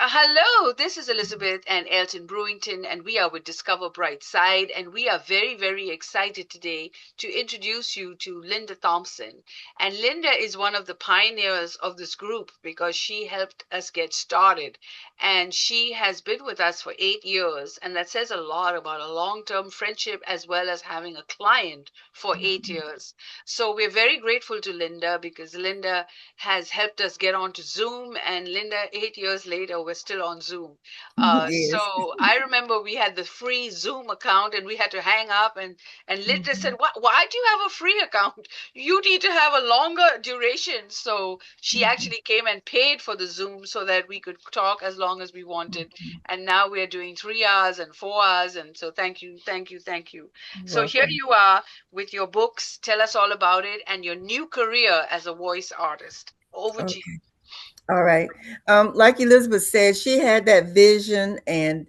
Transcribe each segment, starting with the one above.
Hello, this is Elizabeth and Elton Brewington, and we are with Discover Brightside. And we are very, very excited today to introduce you to Linda Thompson. And Linda is one of the pioneers of this group because she helped us get started. And she has been with us for 8 years. And that says a lot about a long term friendship as well as having a client for 8 years. So we're very grateful to Linda because Linda has helped us get onto Zoom. And Linda, 8 years later, we're still on Zoom. Yes. So I remember we had the free Zoom account and we had to hang up. And Linda said, Mhm. why do you have a free account? You need to have a longer duration. So she Mhm. actually came and paid for the Zoom so that we could talk as long as we wanted. And now we're doing 3 hours and 4 hours. And so thank you, thank you, thank you. So here Welcome. you are with your books. Tell us all about it and your new career as a voice artist. Over to you. Okay. All right. Like Elizabeth said, she had that vision and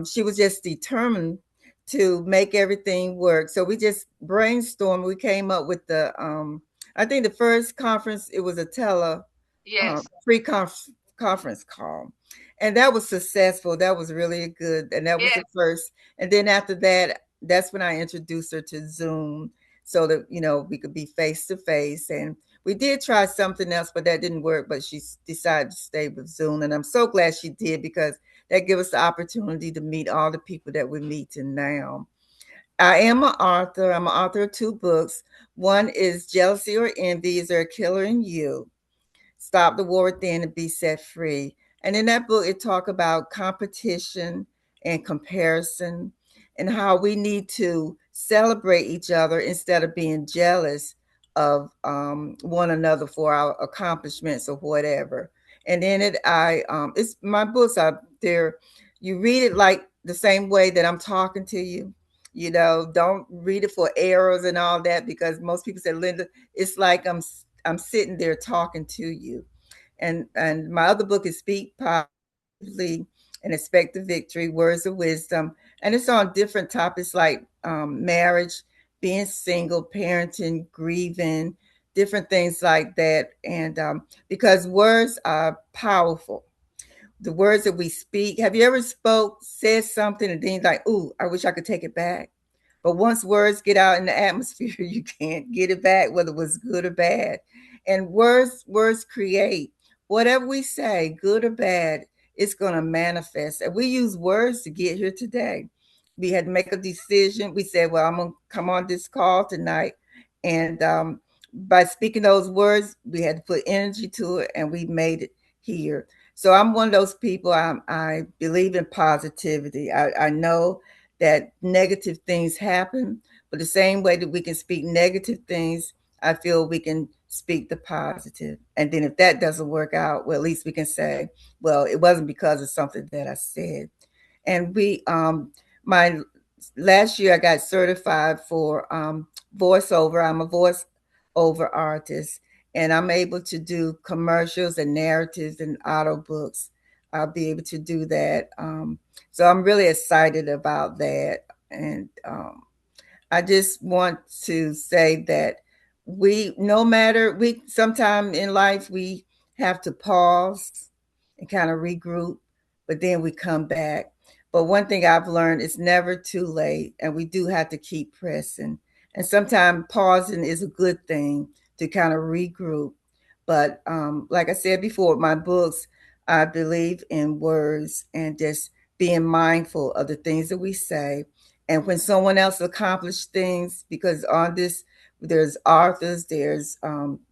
she was just determined to make everything work. So we just brainstormed. We came up with I think the first conference, it was a Yes, free conference call. And that was successful. That was really good. And that was yes. the first. And then after that, that's when I introduced her to Zoom so that, we could be face to face. And we did try something else, but that didn't work. But she decided to stay with Zoom. And I'm so glad she did because that gives us the opportunity to meet all the people that we're meeting now. I am an author. I'm an author of two books. One is Jealousy or Envy, Is There a Killer in You? Stop the War Within and Be Set Free. And in that book, it talk about competition and comparison and how we need to celebrate each other instead of being jealous of one another for our accomplishments or whatever. And in it, it's my books are there. You read it like the same way that I'm talking to you. Don't read it for errors and all that because most people say, Linda, it's like I'm sitting there talking to you. And my other book is Speak Positively and Expect the Victory, Words of Wisdom. And it's on different topics like marriage, being single, parenting, grieving, different things like that. And because words are powerful, the words that we speak. Have you ever said something, and then you're like, ooh, I wish I could take it back? But once words get out in the atmosphere, you can't get it back, whether it was good or bad. And words create. Whatever we say, good or bad, it's gonna manifest. And we use words to get here today. We had to make a decision. We said, well, I'm gonna come on this call tonight. And by speaking those words, we had to put energy to it and we made it here. So I'm one of those people. I believe in positivity. I know that negative things happen, but the same way that we can speak negative things, I feel we can speak the positive. And then if that doesn't work out, well, at least we can say, well, it wasn't because of something that I said. And my last year I got certified for voiceover. I'm a voiceover artist, and I'm able to do commercials and narratives and audiobooks. I'll be able to do that. So I'm really excited about that. And I just want to say that no matter, sometime in life, we have to pause and kind of regroup, but then we come back. But one thing I've learned is never too late, and we do have to keep pressing. And sometimes pausing is a good thing to kind of regroup. But like I said before, my books, I believe in words and just being mindful of the things that we say. And when someone else accomplished things, because on this, there's authors, there's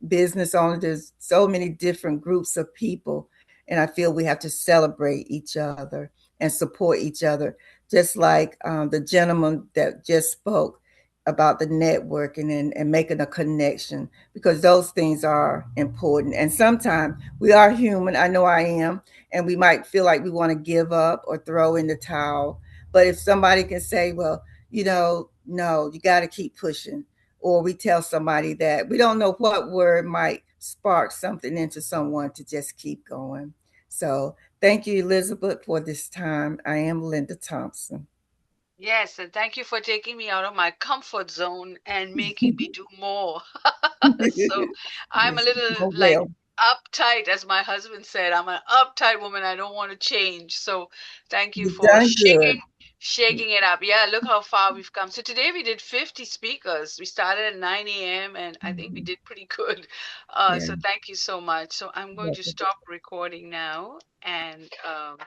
business owners, there's so many different groups of people. And I feel we have to celebrate each other and support each other, just like the gentleman that just spoke about the networking and making a connection, because those things are important. And sometimes we are human. I know I am. And we might feel like we want to give up or throw in the towel. But if somebody can say, well, no, you got to keep pushing. Or we tell somebody that we don't know what word might spark something into someone to just keep going. So thank you, Elizabeth, for this time. I am Linda Thompson. Yes, and thank you for taking me out of my comfort zone and making me do more. So I'm a Yes, little oh like well. uptight, as my husband said. I'm an uptight woman. I don't want to change. So thank you You've for done good. shaking it up. Yeah, look how far we've come. So today we did 50 speakers. We started at 9 a.m. and I think we Mhm. did pretty good. Yeah. So thank you so much. So I'm going to Welcome. stop recording now and